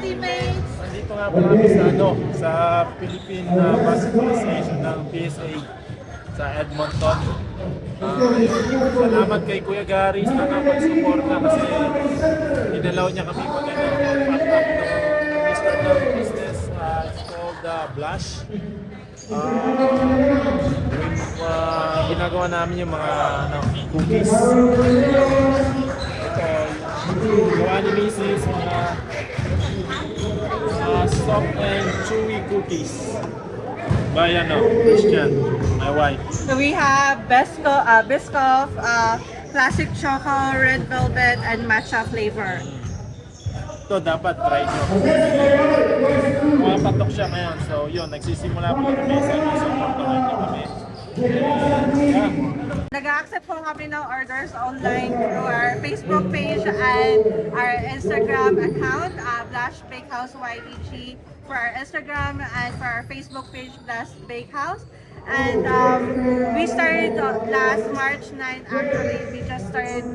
teammates! Nandito nga po kami sa, sa Philippine Basketball Association ng PSA sa Edmonton. Salamat kay Kuya Gary sa nakapag-suporta kasi inalaw niya kami mag-pack ng start ng business. It's called Blush. Ginagawa namin yung mga cookies. Ito, gawa ni Mrs. mga soft and chewy cookies by Christian, my wife. So we have Biscoff, classic choco, red velvet, and matcha flavor. Ito dapat try nyo. Mapatok siya ngayon. So yun, nagsisimula po kami sa supportahan nyo kami. Yeah. Nag-accept po kami ng orders online through our Facebook page and our Instagram account, Blush Bakehouse YEG for our Instagram and for our Facebook page, Blush Bakehouse. And we started last March 9 actually. We just started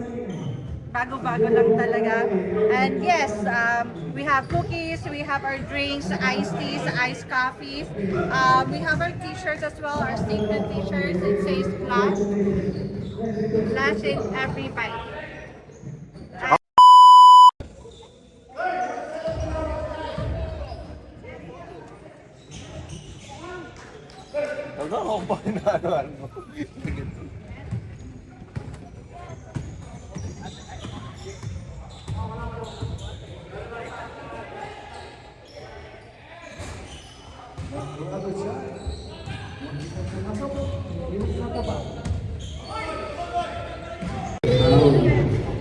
bago-bago lang talaga. And yes, we have cookies, we have our drinks, iced teas, iced coffees. We have our t-shirts as well, our statement t-shirts. It says Blush. Blush in every bite. Hanggang ako pa inaanoan mo.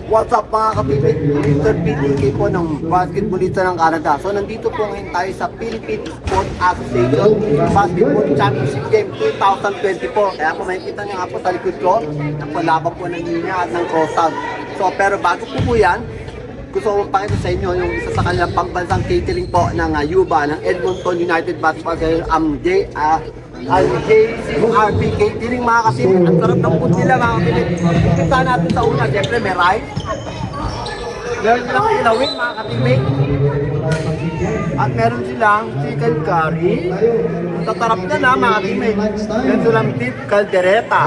What's up mga kapibig? Mr. PTK po ng basketballista ng Canada. So nandito po ngayon tayo sa Philippine Sport Association Basketball Championship Game 2024. Kaya po makikita nyo nga po sa likod ko, napalaban po ng linya at ng cross-out. So pero bago po yan, gusto ko magpakita sa inyo yung isa sa kanilang pambansang catering po ng UBA, ng Edmonton United Basketball Association, JCRB catering mga kapibig. Ang sarap ng food nila mga kapibig. Kita natin sa una, siyempre may rice. Meron silang ilawin mga kapibig. At meron silang chicken curry. Tatarap na na mga kapibig. Meron silang beef caldereta.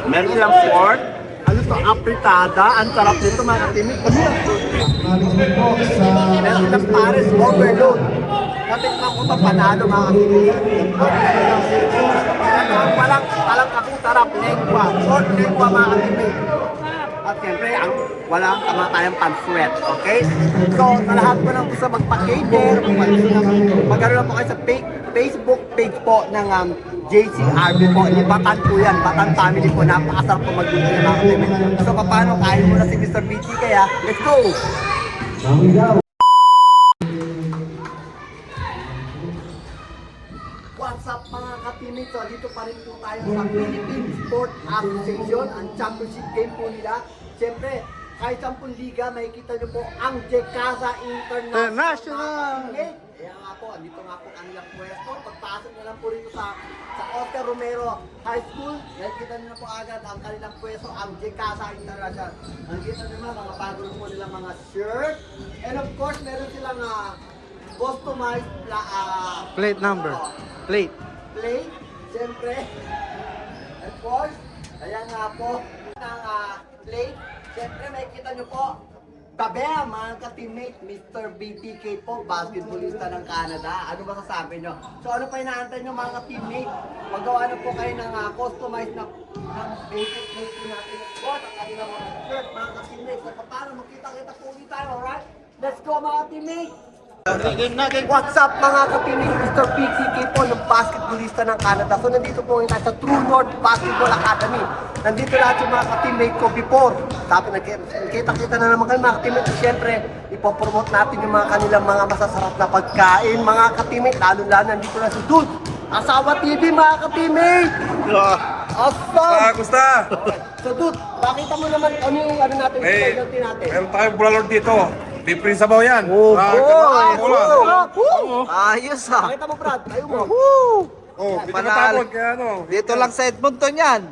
Meron silang pork. Ano to, apritada. Ang sarap nito mga kapibig. Meron silang pares overload. Natikman ko ito panalo mga kapibig. Walang akong sarap. Lengua. Short lengua mga kapibig. At siyempre, walang kamatayang pan-sweat, okay? So, sa lahat po nang gusto magpa-cater, magkaroon lang po kayo sa Facebook page po ng JCRB po. Batan po yan, Batan family po. Napakasarap po mag-gusto ng mga kapibig. So, paano? Kain mo na si Mr. BT kaya, let's go! What's up mga ka-teammates? So, dito pa rin po tayo sa Philippine Sport Association. Ang championship game po nila. Siyempre, kahit 10 liga, makikita nyo po ang Jekasa International. Kaya nga po, andito nga po kanilang pwesto. Pagpasok na lang po rito sa Oscar Romero High School, nakikita nyo na po agad ang kanilang pwesto, ang Jekasa International. Nakikita nyo mga bago po nilang mga shirt. And of course, meron silang customized Plate number. Plate. Siyempre. Of course, ayan nga po ng plate. Siyempre, makikita nyo po, Tabea, mga ka-teammate, Mr. BTK po, basketballista ng Canada. Ano ba sasabi nyo? So ano pa inaantay nyo mga ka-teammate? Magawa na po kayo ng customized na basic plate natin. Of course, ang kanilang mga shirt, mga ka-teammate. So paano makita-kita po ulit tayo, alright? Let's go mga teammate! What's up mga kapinig, Mr. PTK po ng basketballista ng Canada. So nandito po ngayon tayo sa True North Basketball Academy. Nandito lahat yung mga ka-teammate ko before. Tapos nakita-kita na naman kayo mga ka-teammate. Siyempre, ipopromote natin yung mga kanilang mga masasarap na pagkain. Mga ka-teammate, lalo-lalo nandito na si Dude Asawa TV mga ka-teammate. Awesome! Gusta! So Dude, pakita mo naman ano yung ano natin, specialty natin. Meron tayong bulalor dito. Libre sabaw yan. Ayos ah. Pakita mo Brad, tayo mo. Oh, hindi Panalo. matapon, kaya ano. Dito lang sa Edmonton yan.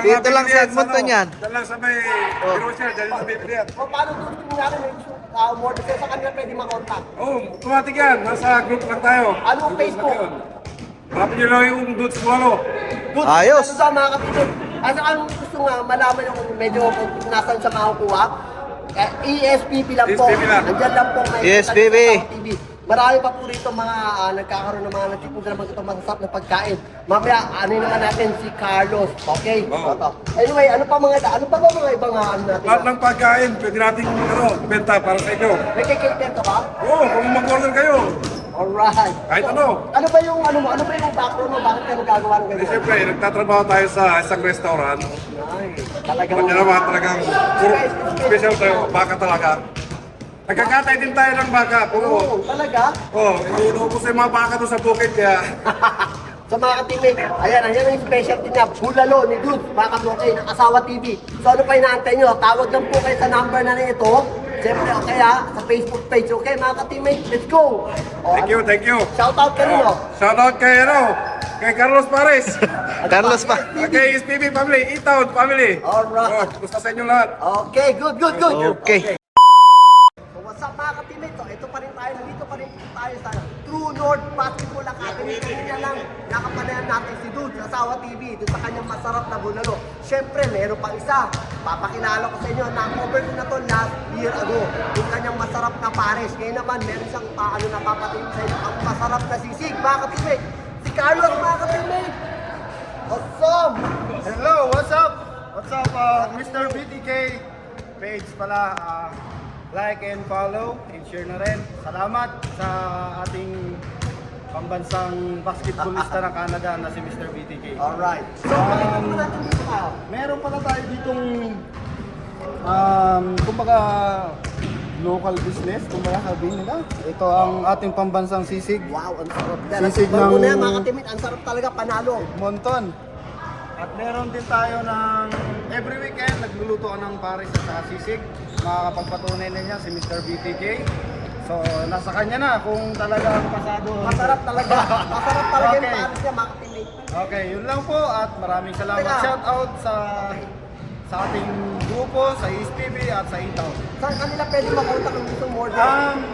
Dito lang sa Edmonton yan. Diyan lang sa may Hiroshima, diyan yung nabibili yan. O paano Dude, kung natin may umorder kayo sa kanila, pwede makontak. Oh, automatic yan. Nasa group lang tayo. Anong Group Facebook? lang yun. Hanapin nyo lang yung Dudes Bulalo. Good. Ayos. Ano sa mga kapitid? Ano ang gusto nga malaman nyo kung medyo kung nasan siya makakuha? ESPP lang po. ESPP lang. Nandiyan lang po. May ESPP. TV. Marami pa po rito mga nagkakaroon ng mga nagtipunta naman itong masasarap na pagkain. Mamaya, ano naman natin si Carlos. Okay? Oo. Ito. Anyway, ano pa ba mga ibang ano natin? Lahat ng pagkain, pwede natin benta para sa inyo. May kikater ka ba? Oo, kung mag-order kayo. Alright. Kahit ano. Ano ba yung background mo? Bakit ka nagagawa ng Eh, ganyan? siyempre, nagtatrabaho tayo sa isang restaurant. Ay, talagang... Kanya naman talagang puro special tayo, baka talaga. Nagkakatay din tayo ng baka, puro. Oo, talaga? Oh, inuubos yung mga baka doon sa bukid kaya. Sa mga ka-teammate, ayan yung specialty niya, bulalo ni Dude, baka mo kayo ng Asawa TV. So ano pa inaantay nyo? Tawag lang po kayo sa number na rin ito. Siyempre, o kaya sa Facebook page. Okay, mga ka-teammate, let's go! O, Thank you. Shoutout ka rin, o. Shoutout kay kay Carlos Pares. Carlos pa. Kay SPB family, E-Town family. Alright. Oh, gusto sa inyo lahat. Okay, good. Okay. So what's up mga ka-teammate? So, ito pa rin tayo, nandito pa rin tayo sa True North Basketball Academy. Kanina lang, nakapanayan natin si Dude sa Asawa TV, doon sa kanyang masarap na bulalo. Siyempre, meron pang isa. Papakilala ko sa inyo, na-cover ko na to last year ago. Yung kanyang masarap na pares. Ngayon naman, meron siyang napapatingin sa inyo, ang masarap na sisig. Mga ka-teammate, si Carlos mga ka-teammate. Awesome! Hello, what's up? What's up, Mr. BTK page pala. Like and follow and share na rin. Salamat sa ating pambansang basketballista ng Canada na si Mr. BTK. Alright. So, pakita mo natin dito ka. Meron pala tayo ditong kumbaga local business, kumbaga sabihin nila. Ito ang ating pambansang sisig. Wow, ang sarap. Sisig Bago ng- na yan, mga ka-teammate, ang sarap talaga, panalo. Monton. At meron din tayo ng every weekend nagluluto ka ng pares at saka sisig. Makakapagpatunay na niya si Mr. BTK. So nasa kanya na kung talagang pasado. Masarap talaga. Masarap talaga yung Okay. pares niya, mga ka-teammate. Okay, yun lang po at maraming salamat. Teka. Shout out sa ating grupo, sa SPB at sa Itaw. Saan kanila pwede makontak kung gusto mo order?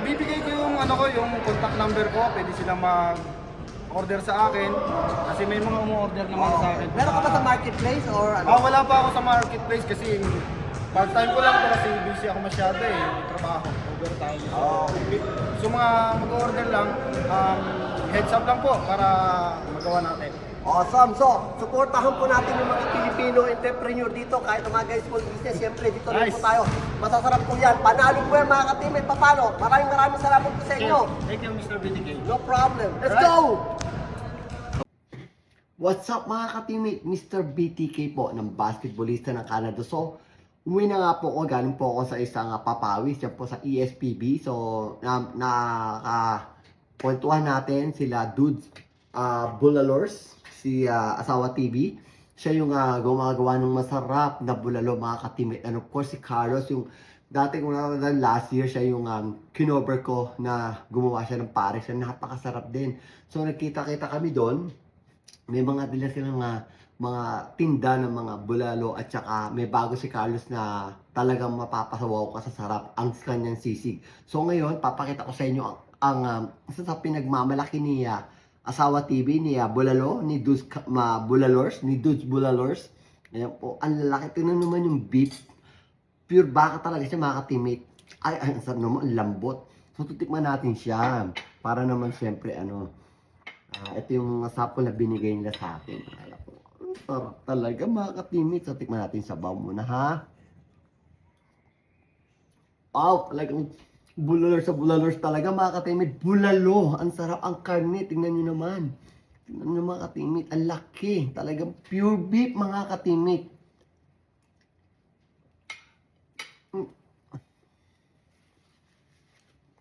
Bibigay ko yung yung contact number ko. Pwede silang mag-order sa akin kasi may mga umu-order naman sa akin. Meron ka ba sa marketplace or ano? Wala pa ako sa marketplace kasi part-time ko lang ito kasi busy ako masyado eh. May trabaho, overtime. So mga mag-order lang, heads up lang po para magawa natin. Awesome. So, supportahan po natin yung mga Pilipino entrepreneur dito kahit ang mga guys small business. Siyempre, dito rin po Nice. tayo. Masasarap po yan. Panalo po yan mga ka-teammate. Paano? Maraming salamat po sa inyo. Thank you, Mr. BTK. No problem. Let's Alright. go! What's up mga ka-teammate? Mr. BTK po ng basketballista ng Canada. So, umuwi na nga po ako. Galing po ako sa isang papawis. Yan po sa ESPB. So, nakakwentuhan natin sila Dudes Bulalors. Si Asawa TV. Siya yung gumagawa ng masarap na bulalo mga ka-teammate. And of course, si Carlos, yung dati kung nakakadaan last year, siya yung kinover ko na gumawa siya ng pares. Siya napakasarap din. So, nagkita-kita kami doon. May mga dila silang mga tinda ng mga bulalo at saka may bago si Carlos na talagang mapapasawaw ka sa sarap ang kanyang sisig. So ngayon, papakita ko sa inyo ang isa sa pinagmamalaki ni Asawa TV ni Bulalo, ni Dudes Bulalors, ni Dudes Bulalors. Ayan po, ang lalaki. Tingnan naman yung beef. Pure baka talaga siya mga ka-teammate. Ay, ang sarap naman, ang lambot. So tutikman natin siya. Para naman siyempre ito yung sample na binigay nila sa akin. Alam ko, ang sarap talaga mga ka-teammate. So tikman natin sa baw muna ha. Wow, talagang bulalors talaga mga ka-teammate. Bulalo, ang sarap ang karne. Tingnan nyo naman. Tingnan nyo mga ka-teammate, ang laki. Talagang pure beef mga ka-teammate.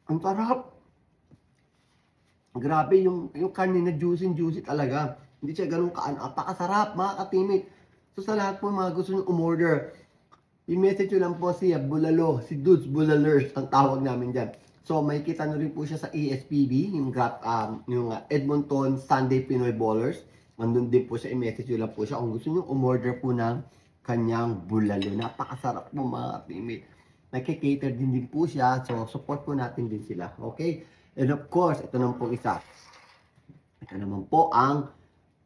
Ang sarap. Grabe yung karne na juicy talaga. Hindi siya ganun apakasarap mga ka-teammate. So sa lahat po mga gusto nyo umorder, i-message nyo lang po si Bulalo, si Dudes Bulalors, ang tawag namin dyan. So may kita nyo rin po siya sa ESPB, yung Edmonton Sunday Pinoy Ballers. Nandun din po siya, i-message nyo lang po siya kung gusto nyo umorder po ng kanyang bulalo. Napakasarap po mga ka-teammate. Nagkikater din po siya. So, support po natin din sila. Okay? And of course, ito naman po isa. Ito naman po ang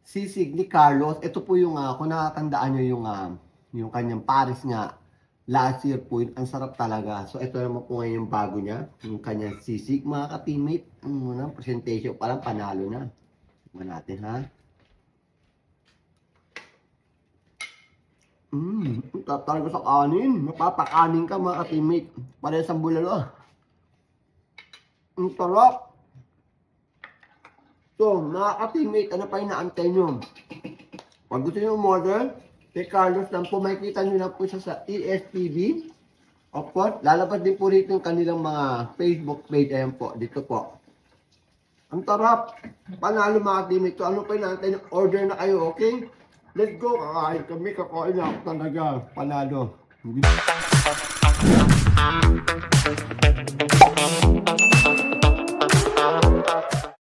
sisig ni Carlos. Ito po yung, kung nakakandaan nyo yung kanyang Paris nga, last year po, ang sarap talaga. So, ito naman po ngayon yung bago niya, yung kanyang sisig, mga ka-teammate. Presentation, parang panalo na. Tignan natin, ha? Talaga sa kanin. Mapapakanin ka, mga ka-teammate. Parehas ang bulalo. Ang sarap. So, mga ka-teammate, ano pa inaantay nyo? Pag gusto nyo umorder, kay Carlos lang po, makikita nyo lang po siya sa ESTV. Of course, lalabas din po rito yung kanilang mga Facebook page. Ayan po, dito po. Ang sarap. Panalo mga ka-teammate. So, ano pa inaantay nyo? Order na kayo, okay? Let's go. Kakain kami, kakain na ako talaga. Panalo.